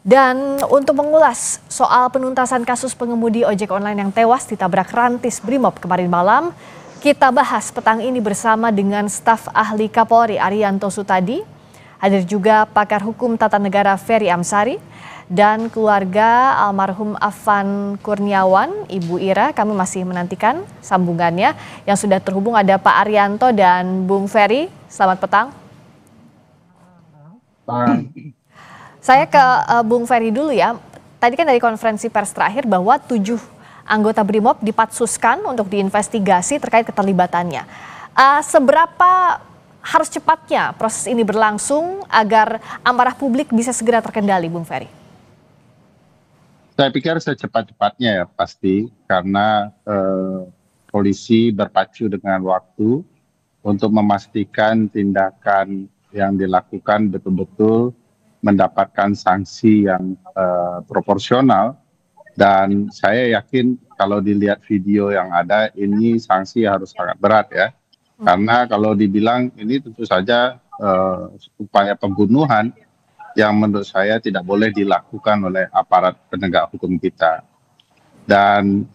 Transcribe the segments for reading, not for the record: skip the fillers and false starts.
Dan untuk mengulas soal penuntasan kasus pengemudi ojek online yang tewas ditabrak rantis Brimob kemarin malam, kita bahas petang ini bersama dengan staf ahli Kapolri Arianto Sutadi, hadir juga pakar hukum tata negara Ferry Amsari, dan keluarga almarhum Afan Kurniawan, Ibu Ira. Kami masih menantikan sambungannya. Yang sudah terhubung ada Pak Arianto dan Bung Ferry. Selamat petang. Saya ke Bung Ferry dulu ya. Tadi kan dari konferensi pers terakhir bahwa 7 anggota Brimob dipatsuskan untuk diinvestigasi terkait keterlibatannya. Seberapa harus cepatnya proses ini berlangsung agar amarah publik bisa segera terkendali, Bung Ferry? Saya pikir secepat-cepatnya ya pasti, karena polisi berpacu dengan waktu untuk memastikan tindakan yang dilakukan betul-betul mendapatkan sanksi yang proporsional. Dan saya yakin kalau dilihat video yang ada, ini sanksi harus sangat berat ya. Karena kalau dibilang ini tentu saja upaya pembunuhan yang menurut saya tidak boleh dilakukan oleh aparat penegak hukum kita. Dan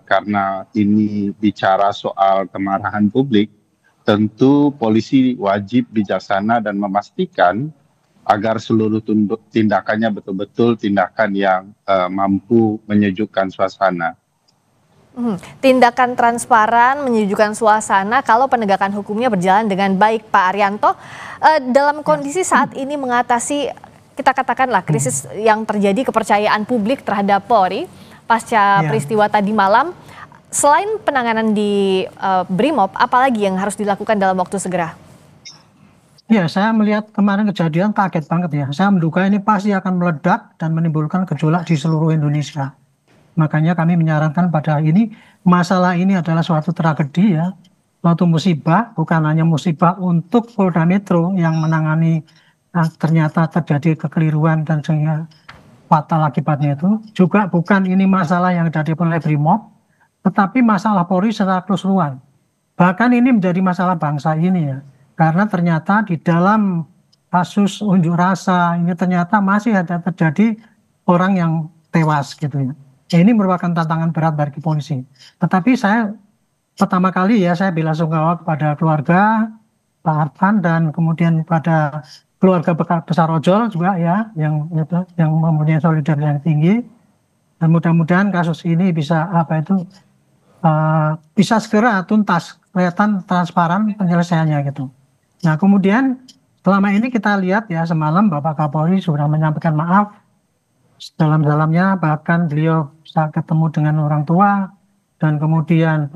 karena ini bicara soal kemarahan publik, tentu polisi wajib bijaksana dan memastikan agar seluruh tindakannya betul-betul tindakan yang mampu menyejukkan suasana. Tindakan transparan, menyejukkan suasana kalau penegakan hukumnya berjalan dengan baik, Pak Arianto. Dalam kondisi saat ini mengatasi, kita katakanlah krisis yang terjadi kepercayaan publik terhadap Polri pasca peristiwa tadi malam, selain penanganan di Brimob, apalagi yang harus dilakukan dalam waktu segera? Ya, saya melihat kemarin kejadian kaget banget ya. Saya menduga ini pasti akan meledak dan menimbulkan gejolak di seluruh Indonesia. Makanya kami menyarankan pada ini, masalah ini adalah suatu tragedi ya. Suatu musibah, bukan hanya musibah untuk Polda Metro yang menangani ternyata terjadi kekeliruan dan sehingga fatal akibatnya itu. Juga bukan ini masalah yang dihadapi oleh Brimob, tetapi masalah Polri secara keseluruhan. Bahkan ini menjadi masalah bangsa ini ya. Karena ternyata di dalam kasus unjuk rasa ini ternyata masih ada terjadi orang yang tewas gitu ya. Ini merupakan tantangan berat bagi polisi. Tetapi saya pertama kali ya saya bela sungkawa kepada keluarga Pak Arfan dan kemudian pada keluarga besar ojol juga ya yang mempunyai solidaritas yang tinggi. Dan mudah-mudahan kasus ini bisa bisa segera tuntas, kelihatan transparan penyelesaiannya gitu. Nah kemudian selama ini kita lihat ya semalam Bapak Kapolri sudah menyampaikan maaf sedalam-dalamnya, bahkan beliau bisa ketemu dengan orang tua dan kemudian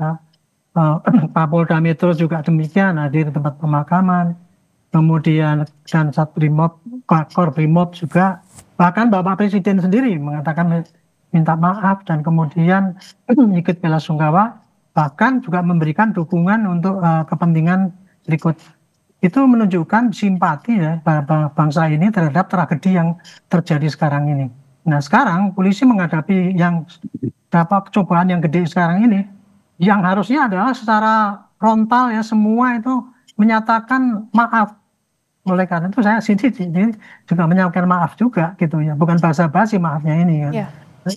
Pak Polda Metro juga demikian hadir di tempat pemakaman, kemudian dan Satbrimob, Kor Brimob juga, bahkan Bapak Presiden sendiri mengatakan minta maaf dan kemudian ikut bela sungkawa, bahkan juga memberikan dukungan untuk kepentingan berikut. Itu menunjukkan simpati ya bangsa ini terhadap tragedi yang terjadi sekarang ini. Nah sekarang polisi menghadapi yang dapat cobaan yang gede sekarang ini, yang harusnya adalah secara frontal ya semua itu menyatakan maaf. Oleh karena itu saya sini juga menyampaikan maaf juga gitu ya, bukan basa-basi maafnya ini kan.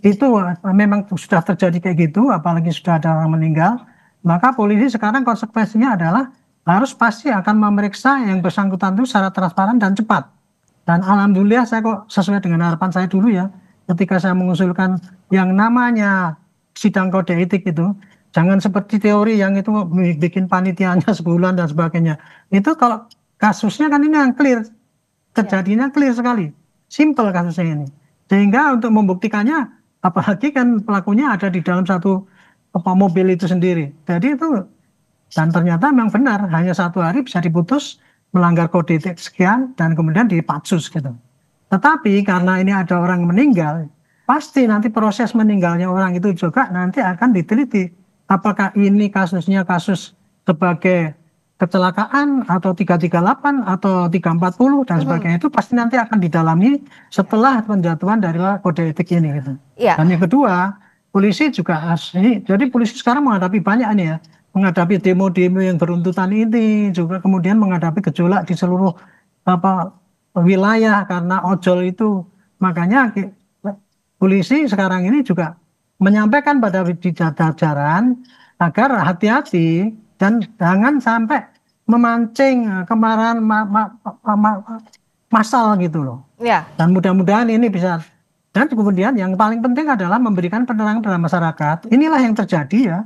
Itu memang sudah terjadi kayak gitu, apalagi sudah ada orang meninggal, maka polisi sekarang konsekuensinya adalah harus pasti akan memeriksa yang bersangkutan itu secara transparan dan cepat. Dan alhamdulillah saya kok sesuai dengan harapan saya dulu ya, ketika saya mengusulkan yang namanya sidang kode etik itu, jangan seperti teori yang itu bikin panitianya sebulan dan sebagainya. Itu kalau kasusnya kan ini yang clear, terjadinya clear sekali, simple kasusnya ini. Sehingga untuk membuktikannya, apalagi kan pelakunya ada di dalam satu mobil itu sendiri. Jadi itu, dan ternyata memang benar, hanya 1 hari bisa diputus melanggar kode etik sekian dan kemudian dipatsus gitu. Tetapi karena ini ada orang meninggal, pasti nanti proses meninggalnya orang itu juga nanti akan diteliti. Apakah ini kasusnya kasus sebagai kecelakaan atau 338 atau 340 dan sebagainya, itu pasti nanti akan didalami setelah penjatuhan dari kode etik ini gitu. Dan yang kedua, polisi juga harus ini, jadi polisi sekarang menghadapi banyak nih ya, menghadapi demo-demo yang beruntutan ini, juga kemudian menghadapi gejolak di seluruh wilayah karena ojol itu Makanya polisi sekarang ini juga menyampaikan pada di jajaran agar hati-hati dan jangan sampai memancing kemarahan massal gitu loh. Ya, Dan mudah-mudahan ini bisa. Dan kemudian yang paling penting adalah memberikan penerangan pada masyarakat. Inilah yang terjadi ya.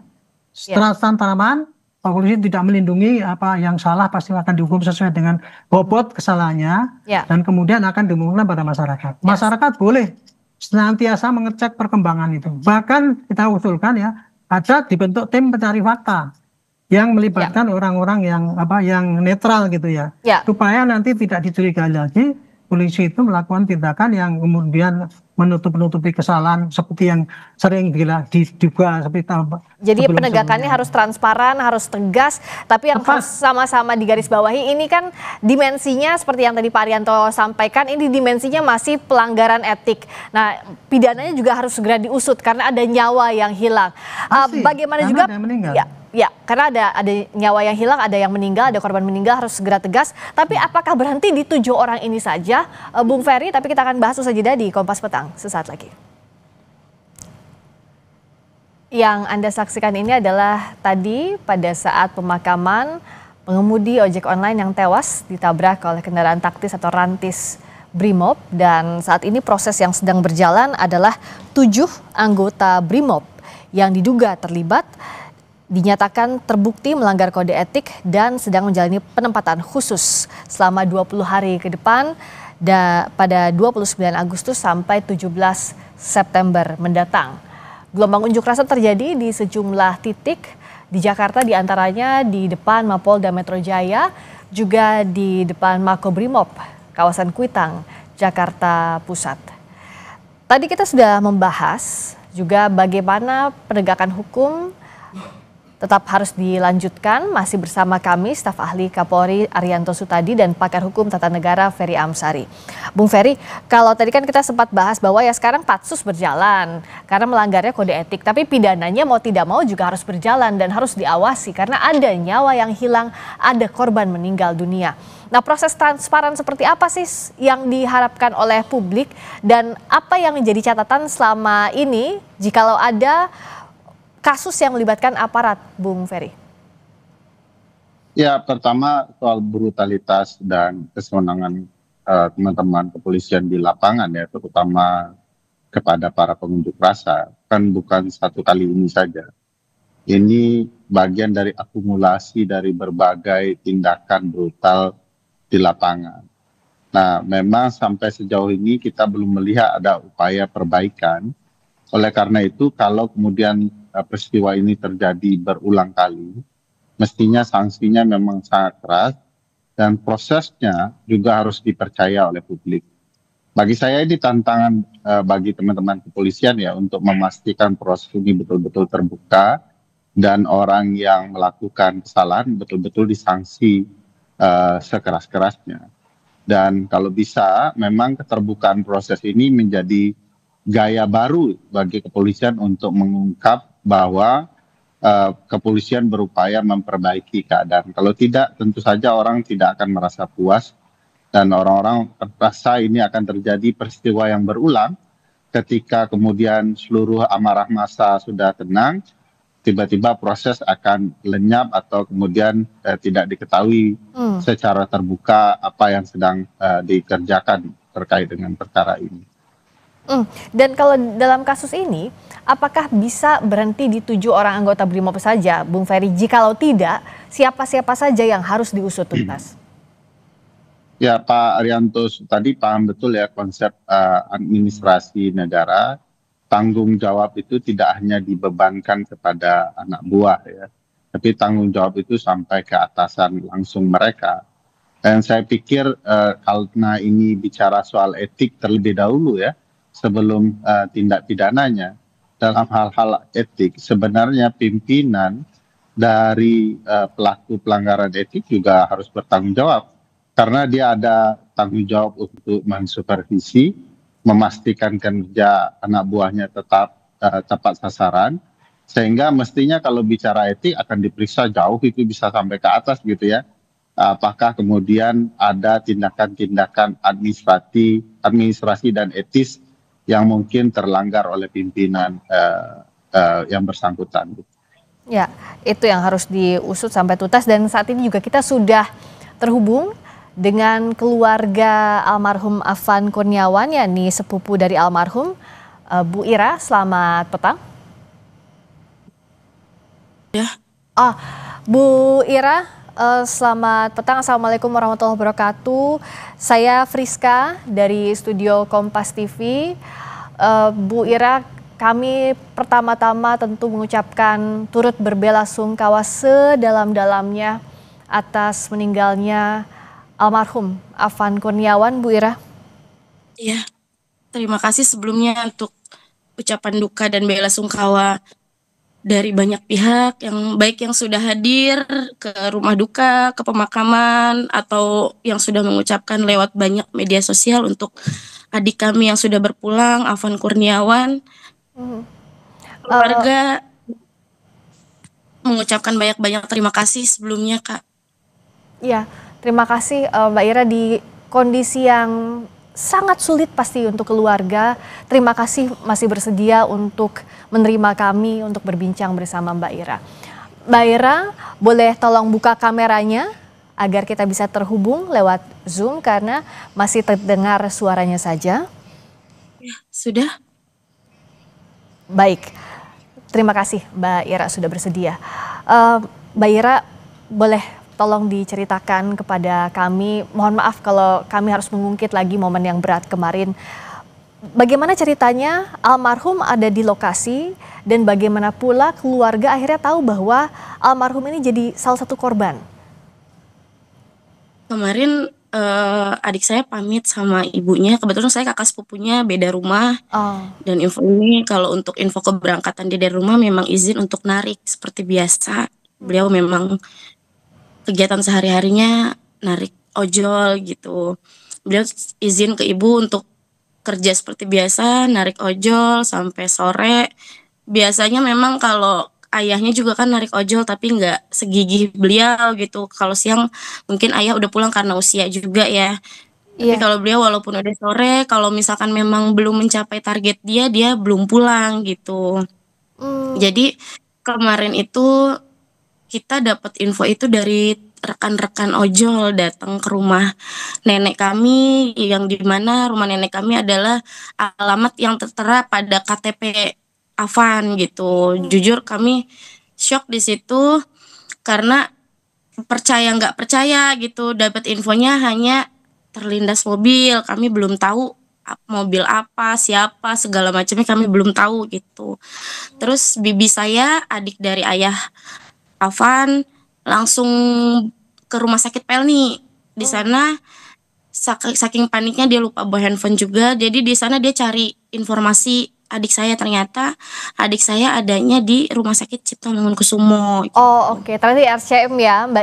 Setelah tanaman, polisi tidak melindungi apa yang salah pasti akan dihukum sesuai dengan bobot kesalahannya. ya. Dan kemudian akan diumumkan pada masyarakat. Yes. Masyarakat boleh senantiasa mengecek perkembangan itu. Bahkan kita usulkan ya, ada dibentuk tim pencari fakta yang melibatkan orang-orang yang netral gitu ya. Supaya nanti tidak dicurigai lagi polisi itu melakukan tindakan yang kemudian menutupi kesalahan seperti yang sering diduga seperti jadi penegakannya harus transparan, harus tegas, tapi yang harus sama-sama digarisbawahi ini kan dimensinya seperti yang tadi Pak Arianto sampaikan, ini dimensinya masih pelanggaran etik. Nah, pidananya juga harus segera diusut karena ada nyawa yang hilang. Bagaimana juga ya, karena ada nyawa yang hilang, ada yang meninggal, ada korban meninggal, harus segera tegas. Tapi apakah berhenti di 7 orang ini saja, Bung Ferry? Tapi kita akan bahas usai jeda di Kompas Petang sesaat lagi. Yang Anda saksikan ini adalah tadi pada saat pemakaman pengemudi ojek online yang tewas ditabrak oleh kendaraan taktis atau rantis Brimob. Dan saat ini proses yang sedang berjalan adalah 7 anggota Brimob yang diduga terlibat dinyatakan terbukti melanggar kode etik dan sedang menjalani penempatan khusus selama 20 hari ke depan pada 29 Agustus sampai 17 September mendatang. Gelombang unjuk rasa terjadi di sejumlah titik di Jakarta, diantaranya di depan Mapolda Metro Jaya, juga di depan Makobrimob, kawasan Kuitang, Jakarta Pusat. Tadi kita sudah membahas juga bagaimana penegakan hukum tetap harus dilanjutkan. Masih bersama kami staf ahli Kapolri Arianto Sutadi dan pakar hukum tata negara Ferry Amsari. Bung Ferry, kalau tadi kan kita sempat bahas bahwa ya sekarang patsus berjalan karena melanggarnya kode etik, tapi pidananya mau tidak mau juga harus berjalan dan harus diawasi karena ada nyawa yang hilang, ada korban meninggal dunia. Nah, proses transparan seperti apa sih yang diharapkan oleh publik dan apa yang menjadi catatan selama ini jikalau ada kasus yang melibatkan aparat, Bung Ferry? Ya, pertama soal brutalitas dan kesenangan teman-teman kepolisian di lapangan ya, terutama kepada para pengunjuk rasa, kan bukan satu kali ini saja. Ini bagian dari akumulasi dari berbagai tindakan brutal di lapangan. Nah, memang sampai sejauh ini kita belum melihat ada upaya perbaikan. Oleh karena itu, kalau kemudian peristiwa ini terjadi berulang kali, mestinya sanksinya memang sangat keras dan prosesnya juga harus dipercaya oleh publik. Bagi saya ini tantangan bagi teman-teman kepolisian ya untuk memastikan proses ini betul-betul terbuka dan orang yang melakukan kesalahan betul-betul disanksi sekeras-kerasnya. Dan kalau bisa memang keterbukaan proses ini menjadi gaya baru bagi kepolisian untuk mengungkap bahwa kepolisian berupaya memperbaiki keadaan. Kalau tidak, tentu saja orang tidak akan merasa puas dan orang-orang merasa ini akan terjadi peristiwa yang berulang ketika kemudian seluruh amarah massa sudah tenang, tiba-tiba proses akan lenyap atau kemudian tidak diketahui secara terbuka apa yang sedang dikerjakan terkait dengan perkara ini. Dan kalau dalam kasus ini, apakah bisa berhenti di 7 orang anggota Brimob saja, Bung Ferry? Jikalau tidak, siapa-siapa saja yang harus diusut tuntas? Ya, Pak Arianto tadi paham betul ya konsep administrasi negara. Tanggung jawab itu tidak hanya dibebankan kepada anak buah ya, tapi tanggung jawab itu sampai ke atasan langsung mereka. Dan saya pikir karena ini bicara soal etik terlebih dahulu ya, sebelum tindak pidananya, dalam hal-hal etik sebenarnya pimpinan dari pelaku pelanggaran etik juga harus bertanggung jawab karena dia ada tanggung jawab untuk mensupervisi, memastikan kerja anak buahnya tetap tepat sasaran, sehingga mestinya kalau bicara etik akan diperiksa jauh, itu bisa sampai ke atas gitu ya. apakah kemudian ada tindakan-tindakan administrasi dan etis yang mungkin terlanggar oleh pimpinan yang bersangkutan. Ya, itu yang harus diusut sampai tuntas, dan saat ini juga kita sudah terhubung dengan keluarga almarhum Afan Kurniawan, yakni sepupu dari almarhum. Bu Ira, selamat petang. Ya. Bu Ira, selamat petang. Assalamualaikum warahmatullahi wabarakatuh. Saya Friska dari studio Kompas TV. Bu Ira, kami pertama-tama tentu mengucapkan turut berbelasungkawa sedalam-dalamnya atas meninggalnya almarhum Afan Kurniawan, Bu Ira. Iya, terima kasih sebelumnya untuk ucapan duka dan belasungkawa dari banyak pihak, yang baik yang sudah hadir ke rumah duka, ke pemakaman, atau yang sudah mengucapkan lewat banyak media sosial untuk adik kami yang sudah berpulang, Afan Kurniawan. Keluarga mengucapkan banyak-banyak terima kasih sebelumnya, Kak. Ya, terima kasih Mbak Ira, di kondisi yang sangat sulit pasti untuk keluarga. Terima kasih masih bersedia untuk menerima kami untuk berbincang bersama Mbak Ira. Mbak Ira, boleh tolong buka kameranya agar kita bisa terhubung lewat Zoom karena masih terdengar suaranya saja. Ya, sudah. Baik, terima kasih Mbak Ira sudah bersedia. Mbak Ira, boleh tolong diceritakan kepada kami, mohon maaf kalau kami harus mengungkit lagi momen yang berat kemarin. Bagaimana ceritanya almarhum ada di lokasi dan bagaimana pula keluarga akhirnya tahu bahwa almarhum ini jadi salah satu korban? Kemarin adik saya pamit sama ibunya, kebetulan saya kakak sepupunya beda rumah. Dan info ini, kalau untuk info keberangkatan dia dari rumah memang izin untuk narik seperti biasa. Beliau memang kegiatan sehari-harinya narik ojol gitu. Beliau izin ke ibu untuk kerja seperti biasa, narik ojol sampai sore. Biasanya memang kalau ayahnya juga kan narik ojol tapi nggak segigih beliau gitu. Kalau siang mungkin ayah udah pulang karena usia juga ya. Tapi kalau beliau walaupun udah sore, kalau misalkan memang belum mencapai target dia belum pulang gitu. Jadi kemarin itu kita dapat info itu dari rekan-rekan ojol datang ke rumah nenek kami, yang dimana rumah nenek kami adalah alamat yang tertera pada KTP Afan gitu. Jujur kami shock di situ karena percaya nggak percaya gitu, dapat infonya hanya terlindas mobil, kami belum tahu mobil apa, siapa, segala macamnya kami belum tahu gitu. Terus bibi saya, adik dari ayah Afan, langsung ke rumah sakit Pelni. Di sana saking paniknya dia lupa bawa handphone juga. Jadi di sana dia cari informasi adik saya, ternyata adik saya adanya di Rumah Sakit Cipto Mangunkusumo. Oke, ternyata di RCM ya, Mbak